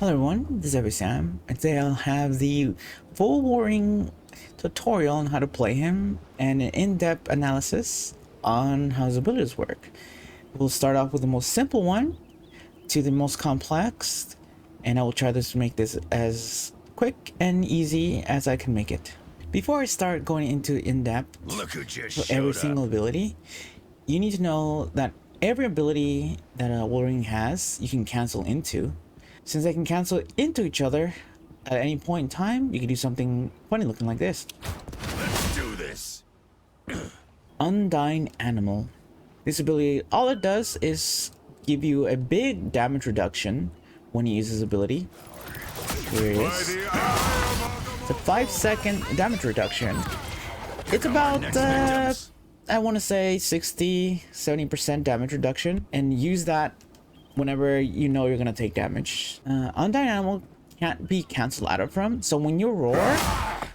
Hello everyone, this is Sam, and today I'll have the Wolverine tutorial on how to play him and an in-depth analysis on how his abilities work. We'll start off with the most simple one to the most complex, and I will try to make this as quick and easy as I can make it. Before I start going into in-depth for every single ability, you need to know that every ability that a Wolverine has, you can cancel into. Since they can cancel into each other at any point in time, you can do something funny looking like this. Let's do this. Undying Animal. This ability, all it does is give you a big damage reduction when you use his ability. Here it is. It's a 5-second damage reduction. It's about, I want to say 60-70% damage reduction, and use that whenever you know you're gonna take damage. Undying Animal can't be cancelled out of from, so when you roar,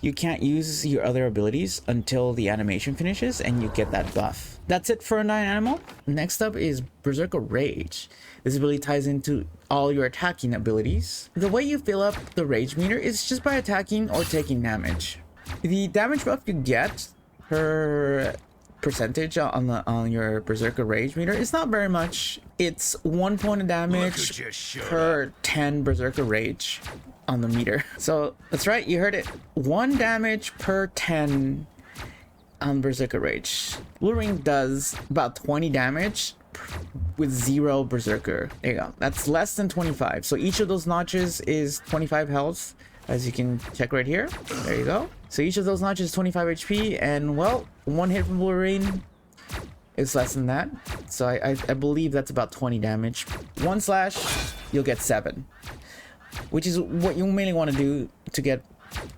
you can't use your other abilities until the animation finishes and you get that buff. That's it for Undying Animal. Next up is Berserker Rage. This ability ties into all your attacking abilities. The way you fill up the rage meter is just by attacking or taking damage. The damage buff you get per percentage on your Berserker Rage meter is not very much. It's 1 point of damage per 10 Berserker Rage on the meter. So that's right, you heard it. 1 damage per 10 on Berserker Rage. Wolverine does about 20 damage with 0 Berserker. There you go. That's less than 25. So each of those notches is 25 health, as you can check right here. There you go. So each of those notches is 25 HP, and well, 1 hit from Wolverine is less than that. So I believe that's about 20 damage. 1 slash, you'll get 7, which is what you mainly want to do to get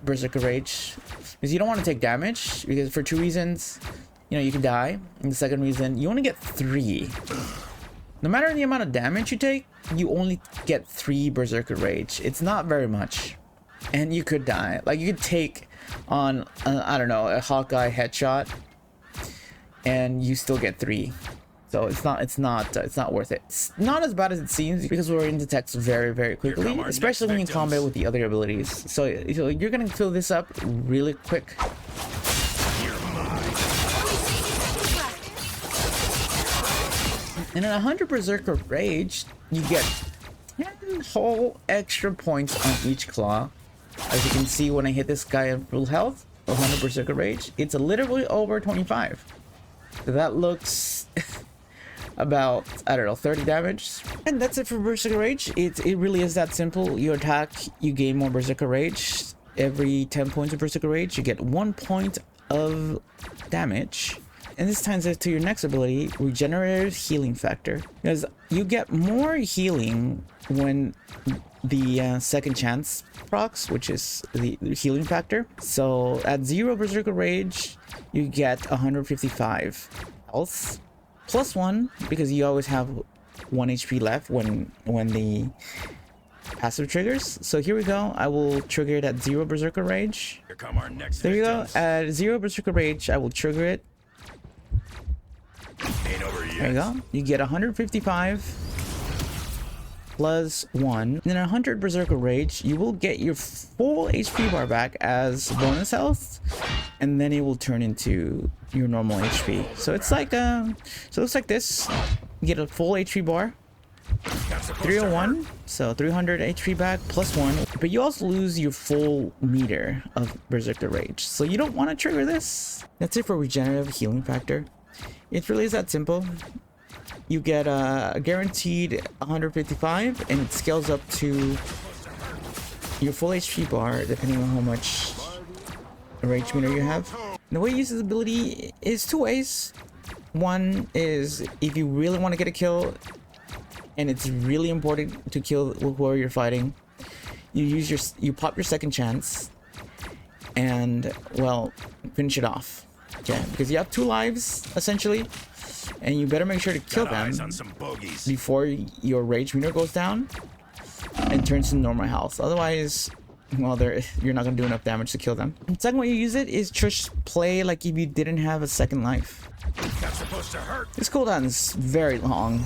Berserker Rage, because you don't want to take damage, because for 2 reasons. You know, you can die, and the second reason, you only get 3. No matter the amount of damage you take, you only get 3 Berserker Rage. It's not very much. And you could die. Like, you could take on I don't know, a Hawkeye headshot and you still get 3. So it's not worth it. It's not as bad as it seems, because we're into text very quickly, especially when you combat with the other abilities. So you're gonna fill this up really quick. And at 100 Berserker Rage, you get 10 whole extra points on each claw. As you can see, when I hit this guy at full health, 100 Berserker Rage, it's literally over 25. So that looks about, I don't know, 30 damage. And that's it for Berserker Rage. It really is that simple. You attack, you gain more Berserker Rage. Every 10 points of Berserker Rage, you get 1 point of damage. And this ties it to your next ability, Regenerative Healing Factor. Because you get more healing when the second chance procs, which is the healing factor. So at 0 Berserker Rage, you get 155 health. Plus 1, because you always have 1 HP left when the passive triggers. So here we go. I will trigger it at 0 Berserker Rage. Here come our next there you go. victims. At 0 Berserker Rage, I will trigger it. Ain't over yet. There you go. You get 155 plus 1. And then 100 Berserker Rage, you will get your full HP bar back as bonus health, and then it will turn into your normal HP. So it's like so it looks like this. You get a full HP bar, 301, so 300 HP back plus 1, but you also lose your full meter of Berserker Rage, so you don't want to trigger this. That's it for Regenerative Healing Factor. It really is that simple. You get a guaranteed 155, and it scales up to your full HP bar depending on how much rage meter you have. And the way you use this ability is 2 ways. One is if you really want to get a kill and it's really important to kill whoever you're fighting, you pop your second chance and, well, finish it off. Okay, because you have 2 lives essentially, and you better make sure to kill them before your rage meter goes down and turns to normal health. Otherwise, well, you're not gonna do enough damage to kill them. The second way you use it is just play like if you didn't have a second life. That's supposed to hurt. This cooldown is very long.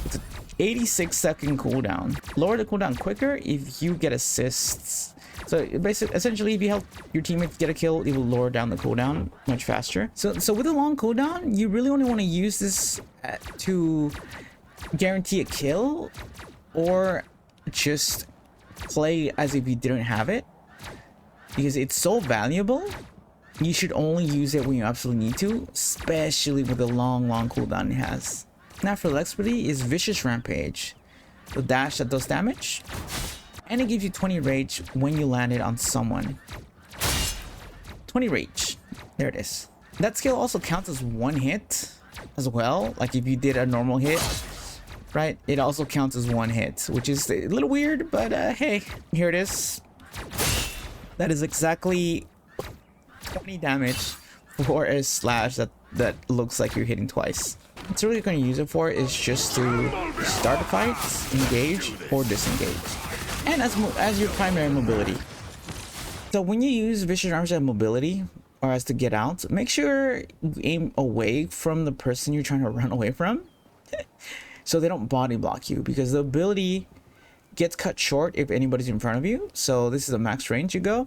It's a 86-second cooldown. Lower the cooldown quicker if you get assists. So basically, essentially, if you help your teammates get a kill, it will lower down the cooldown much faster. So with a long cooldown, you really only want to use this to guarantee a kill, or just play as if you didn't have it, because it's so valuable. You should only use it when you absolutely need to, especially with the long cooldown it has. Now for Lex ability is Viscous Rampage, the dash that does damage, and it gives you 20 rage when you land it on someone. 20 rage, there it is. That skill also counts as one hit as well. Like if you did a normal hit, right, it also counts as one hit, which is a little weird, but hey, here it is. That is exactly 20 damage for a slash that looks like you're hitting twice. What's really going to use it for is just to start a fight, engage, or disengage, and as your primary mobility. So when you use Viscous Rampage as mobility, or as to get out, make sure you aim away from the person you're trying to run away from, so they don't body block you, because the ability gets cut short if anybody's in front of you. So this is a max range you go.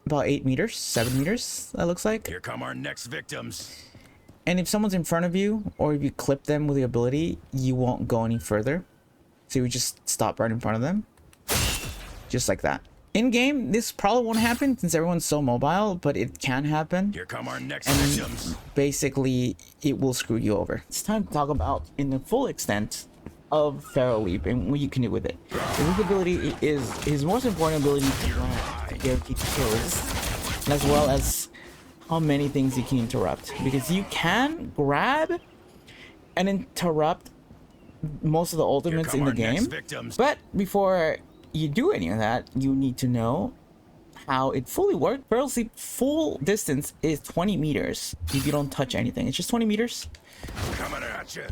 About 8 meters, 7 meters, that looks like. Here come our next victims. And if someone's in front of you, or if you clip them with the ability, you won't go any further. So you just stop right in front of them. Just like that. In game, this probably won't happen since everyone's so mobile, but it can happen. Here come our next and victims. Basically, it will screw you over. It's time to talk about in the full extent of Feral Leap and what you can do with it. This ability is his most important ability to guarantee kills, as well as how many things you can interrupt, because you can grab and interrupt most of the ultimates in the game. But before you do any of that, you need to know how it fully works. Feral Leap full distance is 20 meters if you don't touch anything. It's just 20 meters. Coming at you.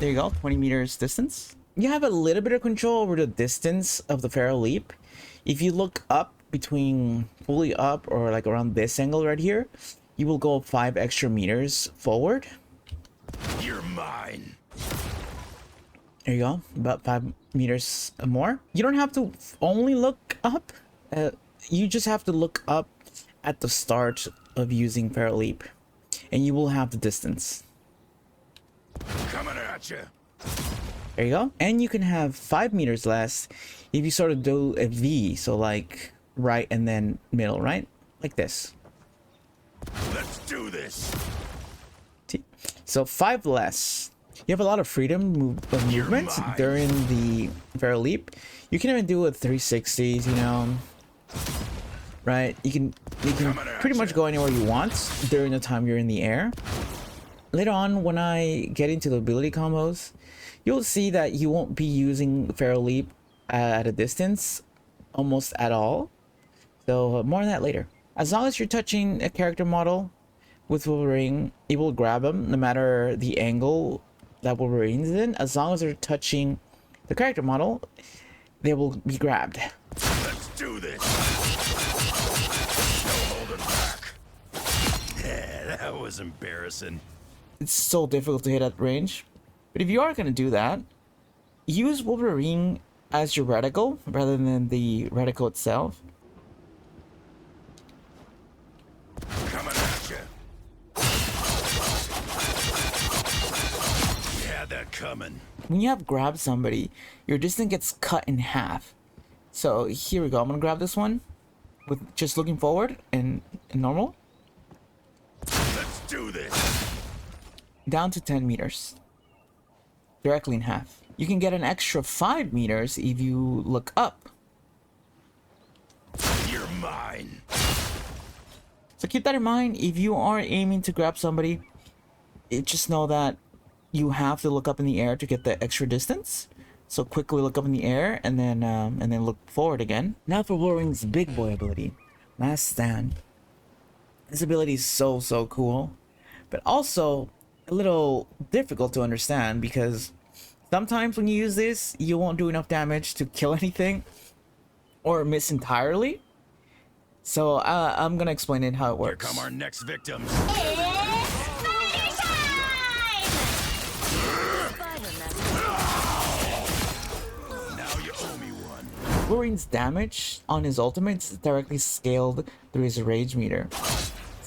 There you go, 20 meters distance. You have a little bit of control over the distance of the Feral Leap. If you look up, between fully up or like around this angle right here, you will go 5 extra meters forward. You're mine. There you go, about 5 meters more. You don't have to only look up. You just have to look up at the start of using Feral Leap, and you will have the distance. Coming at you. There you go. And you can have 5 meters less if you sort of do a V, so like right and then middle, right? Like this. Let's do this. So 5 less. You have a lot of freedom of movement during the Feral Leap. You can even do a 360s, you know, right? You can pretty much go anywhere you want during the time you're in the air. Later on, when I get into the ability combos, you'll see that you won't be using Feral Leap at a distance almost at all. So more on that later. As long as you're touching a character model with Wolverine, it will grab them no matter the angle that Wolverine's in. As long as they're touching the character model, they will be grabbed. Let's do this. No holding back. Yeah, that was embarrassing. It's so difficult to hit at range. But if you are going to do that, use Wolverine as your reticle rather than the reticle itself. Coming at you. You had that coming. When you have grabbed somebody, your distance gets cut in half. So here we go. I'm going to grab this one with just looking forward and normal. Let's do this. Down to 10 meters. Directly in half. You can get an extra 5 meters if you look up. You're mine. So keep that in mind. If you are aiming to grab somebody, just know that you have to look up in the air to get the extra distance. So quickly look up in the air and then look forward again. Now for Wolverine's big boy ability, Last Stand. This ability is so cool, but also a little difficult to understand, because sometimes when you use this, you won't do enough damage to kill anything or miss entirely. So I'm gonna explain it how it works. Here come our next victims. It's party time! Wolverine's damage on his ultimate is directly scaled through his rage meter.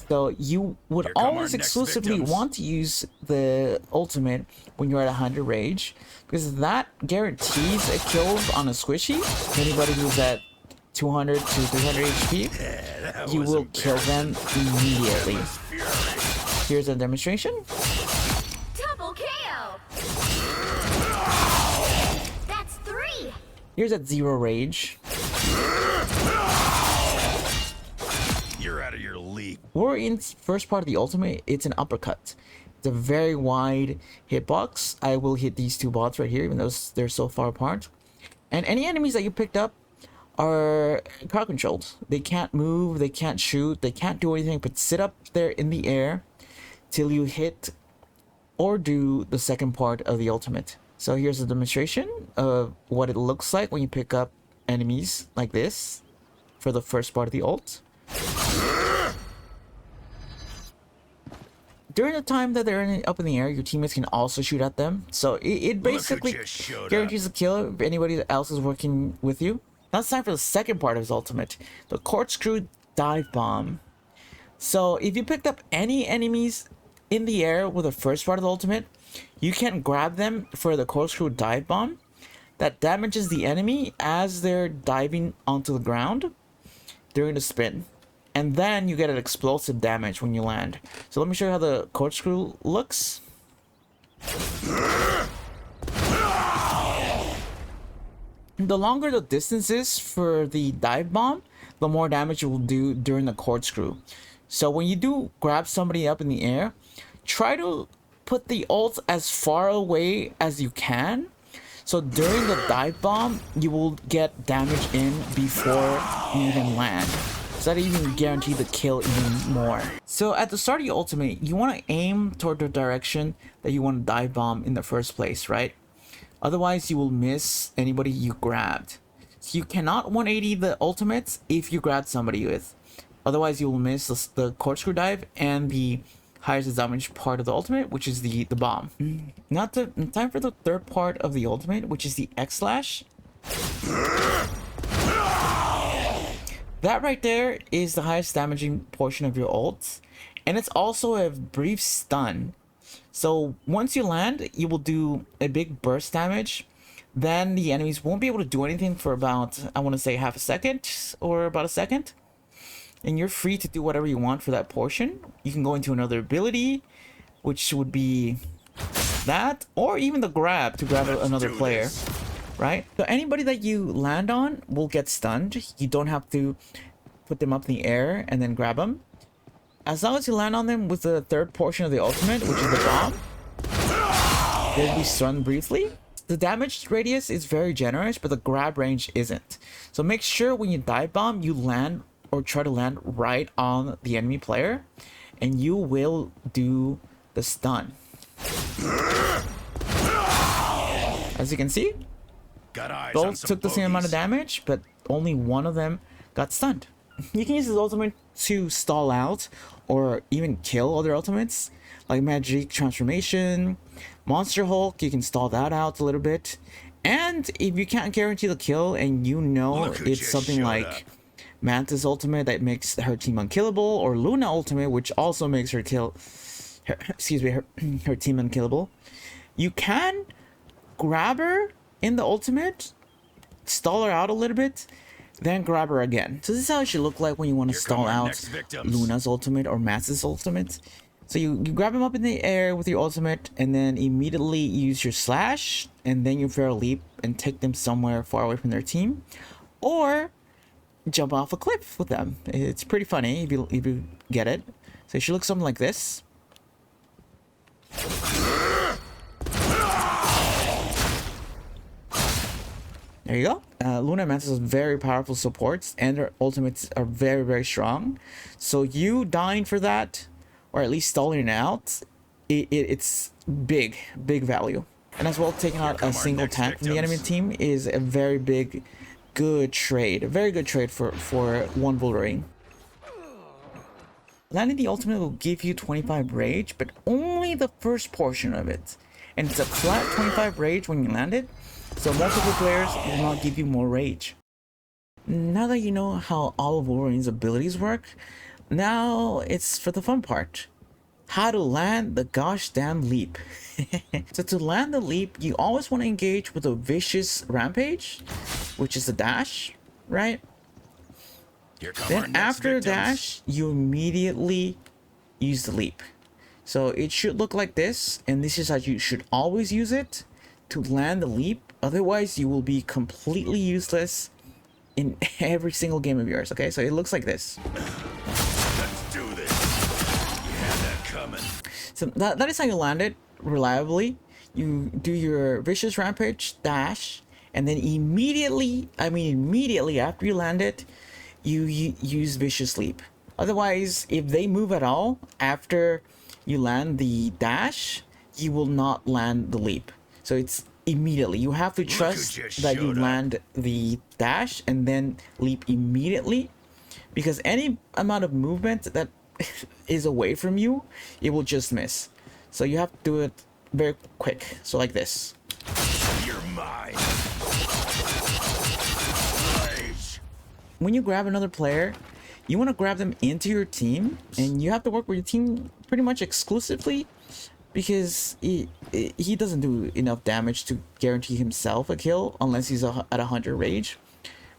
So you would Here come our always next exclusively victims. want to use the ultimate when you're at 100 rage, because that guarantees a kill on a squishy. Anybody who's at 200 to 300 HP, That you was will kill them immediately. fury. Here's a demonstration. Double KO. That's 3. Here's at 0 rage. You're out of your league. Wolverine's first part of the ultimate, it's an uppercut. It's a very wide hitbox. I will hit these two bots right here, even though they're so far apart. And any enemies that you picked up are crowd controlled. They can't move, they can't shoot, they can't do anything but sit up there in the air till you hit or do the second part of the ultimate. So here's a demonstration of what it looks like when you pick up enemies like this for the first part of the ult. During the time that they're up in the air, your teammates can also shoot at them. So it basically just showed guarantees a kill if anybody else is working with you. Now it's time for the second part of his ultimate, the corkscrew dive bomb. So if you picked up any enemies in the air with the first part of the ultimate, you can grab them for the corkscrew dive bomb. That damages the enemy as they're diving onto the ground during the spin. And then you get an explosive damage when you land. So let me show you how the corkscrew looks. The longer the distance is for the dive bomb, the more damage it will do during the corkscrew. So when you do grab somebody up in the air, try to put the ult as far away as you can. So during the dive bomb, you will get damage in before you even land. So that even guarantee the kill even more. So at the start of your ultimate, you want to aim toward the direction that you want to dive bomb in the first place, right? Otherwise, you will miss anybody you grabbed. So you cannot 180 the ultimates if you grab somebody with. Otherwise, you will miss the corkscrew dive and the highest damage part of the ultimate, which is the bomb. Time for the third part of the ultimate, which is the X-Slash. That right there is the highest damaging portion of your ult, and it's also a brief stun. So once you land, you will do a big burst damage. Then the enemies won't be able to do anything for about, I want to say, half a second or about a second. And you're free to do whatever you want for that portion. You can go into another ability, which would be that, or even the grab to grab another player. Right? So anybody that you land on will get stunned. You don't have to put them up in the air and then grab them. As long as you land on them with the third portion of the ultimate, which is the bomb, they'll be stunned briefly. The damage radius is very generous, but the grab range isn't. So make sure when you dive bomb, you land or try to land right on the enemy player, and you will do the stun. As you can see, both took the same amount of damage, but only one of them got stunned. You can use his ultimate to stall out or even kill other ultimates, like Magic Transformation, Monster Hulk. You can stall that out a little bit. And if you can't guarantee the kill and you know it's something like Mantis ultimate that makes her team unkillable, or Luna ultimate, which also makes her team unkillable, you can grab her in the ultimate, stall her out a little bit, then grab her again. So this is how it should look like when you want to stall out Luna's ultimate or Mass's ultimate. So you grab him up in the air with your ultimate, and then immediately use your slash, and then your Feral Leap and take them somewhere far away from their team, or jump off a cliff with them. It's pretty funny if you get it. So it should look something like this. There you go. Luna and Mantis has very powerful supports, and their ultimates are very, very strong. So you dying for that, or at least stalling it out, it's big value. And as well, taking out a single tank from the enemy team is a very big, good trade. A very good trade for one Wolverine. Landing the ultimate will give you 25 rage, but only the first portion of it. And it's a flat 25 rage when you land it, so multiple players will not give you more rage. Now that you know how all of Wolverine's abilities work, now it's for the fun part. How to land the gosh damn leap. So to land the leap, you always want to engage with a Viscous Rampage, which is a dash, right? Here come our Then next after victims. dash, you immediately use the leap. So it should look like this, and this is how you should always use it to land the leap. Otherwise, you will be completely useless in every single game of yours, okay? So it looks like this. Let's do this. You had that coming. So that is how you land it reliably. You do your Vicious Rampage dash, and then immediately, I mean immediately after you land it, you use Vicious Leap. Otherwise, if they move at all after you land the dash, you will not land the leap. So it's immediately. You have to trust just that you showed up. land the dash and then leap immediately, because any amount of movement that is away from you, it will just miss. So you have to do it very quick. So like this. You're mine. Rage. When you grab another player, you want to grab them into your team, and you have to work with your team pretty much exclusively, because he doesn't do enough damage to guarantee himself a kill unless he's at 100 rage,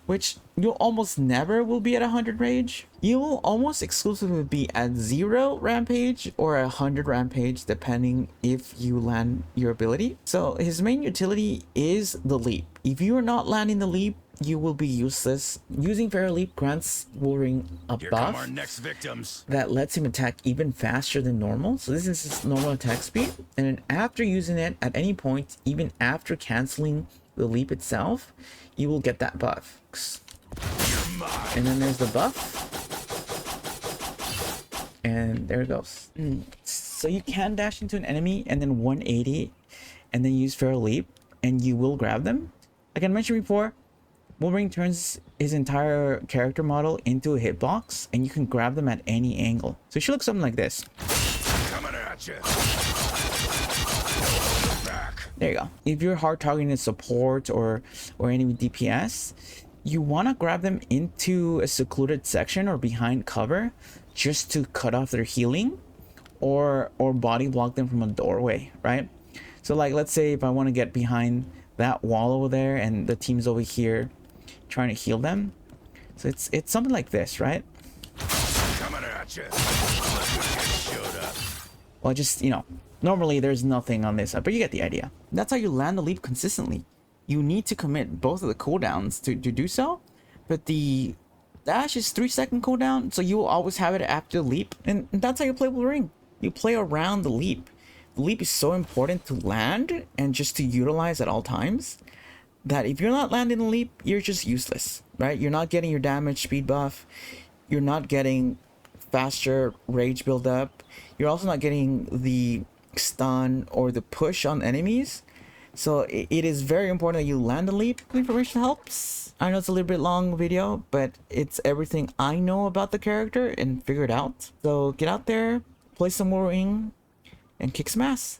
which you almost never will be at 100 rage. You will almost exclusively be at 0 rampage or 100 rampage, depending if you land your ability. So his main utility is the leap. If you are not landing the leap, you will be useless. Using Feral Leap grants Wolverine a Here come our buff next victims. that lets him attack even faster than normal. So this is his normal attack speed, and then after using it at any point, even after canceling the leap itself, you will get that buff. You're mine. And then there's the buff, and there it goes. So you can dash into an enemy and then 180 and then use Feral Leap, and you will grab them. Like I mentioned before, Wolverine turns his entire character model into a hitbox, and you can grab them at any angle. So it should look something like this. Coming at you. Back. There you go. If you're hard targeting a support or enemy DPS, you want to grab them into a secluded section or behind cover just to cut off their healing, or body block them from a doorway, right? So like, let's say if I want to get behind that wall over there and the team's over here trying to heal them. So it's something like this, right? Coming at you. Look who just showed up. Well, just, normally there's nothing on this, but you get the idea. That's how you land the leap consistently. You need to commit both of the cooldowns to do so, but the dash is 3-second cooldown, so you will always have it after the leap, and that's how you play Wolverine. You play around the leap. The leap is so important to land and just to utilize at all times, that if you're not landing the leap, you're just useless, right? You're not getting your damage speed buff. You're not getting faster rage buildup. You're also not getting the stun or the push on enemies. So it is very important that you land the leap. The information helps. I know it's a little bit long video, but it's everything I know about the character and figure it out. So get out there, play some Wolverine, and kick some ass.